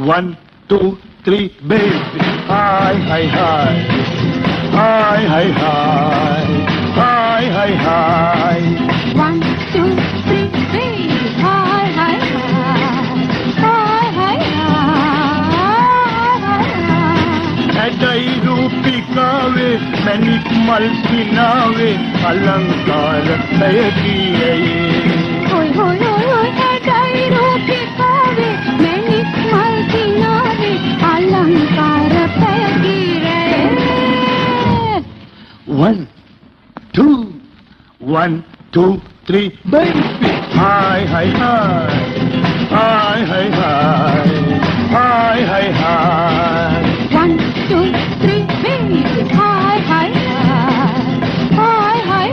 1, 2, 3, baby. Hi, hi, hi. Hi, hi, hi. Hi, hi, hi. 1, 2, 3, baby. Hi, hi, hi. Hi, hi, hi. Adai Rupikave, Manik Malpinave, Alankar Sayakiye. Hoi, hoi, hoi, hoi. Adai Rupikave, Manik Malpinave, Alankar Sayakiye. 1, 2, 1, 2, 3, baby. Hi, hi, hi. Hi, hi, hi. Hi, hi, hi. 1, 2, 3, baby. Hi, hi, hi. Hi, hi,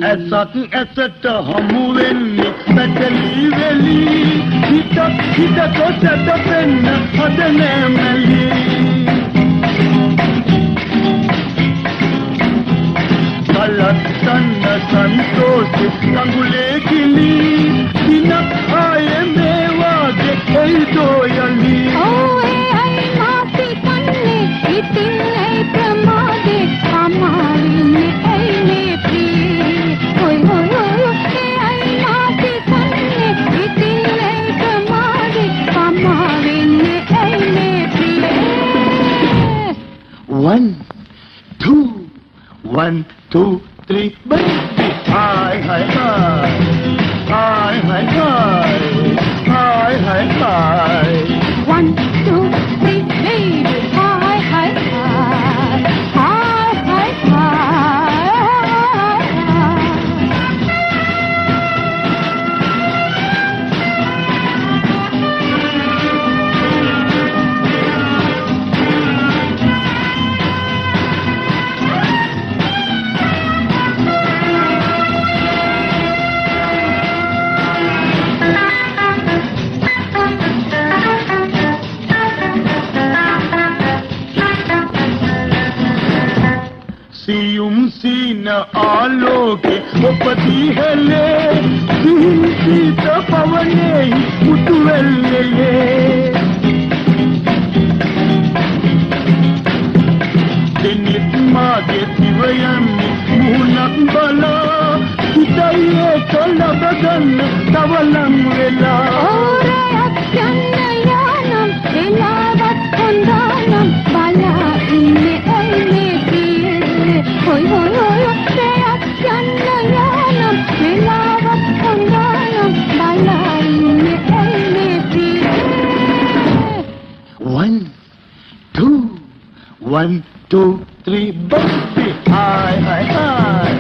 ඇසක් ඇසට හමු වෙන්නේ පැටලි වෙලි හිතට කොටට පෙන්න හදන මැලි කලත්තන්න සන්තෝෂ කඟුලේ කිලි දිනක් ආයේ මේ වාගේ එයිදෝ යලි ඕ ඒ අයි මාසි කන්නේ ඉතින් ඒ ප්‍රමාදේ අමාරින්නේ ඇයි මේ ප්‍රිය හොයි හොයි හොයි ඒ අයි මාසි කන්නේ ඉතින් ඒ ප්‍රමාදේ අමාරින්නේ ඇයි මේ ප්‍රිය 1, 2, 1, 2, 3, baby. Hi, hi, hi. Hi, hi, hi. Hi, hi, hi. 1, 2, 3, baby. Hi, hi, hi. Hi, hi, hi. සියුම් සීන ආලෝකේ ඔපදී හෙලේ සිහින් සීත පවනේ මුතු වෙල්ලේ දෙනිත් මාගේ දිවයන්නේ මුහුණක් බලා හිතයේ තොලබ ගන්න තවලම් වෙලා ඕරයක් යන්න යානම් එලාවත් හොඳනම් බලා ඉන්නේ ඇයි මේ ප්‍රිය හොයි හොයි හොයි ඔක්සයක් යන්න යානම් එලාවත් හොඳනම් බලා ඉන්නේ ඇයි මේ ප්‍රිය 1, 2, 1, 2, 3, baby. Hi, hi, hi.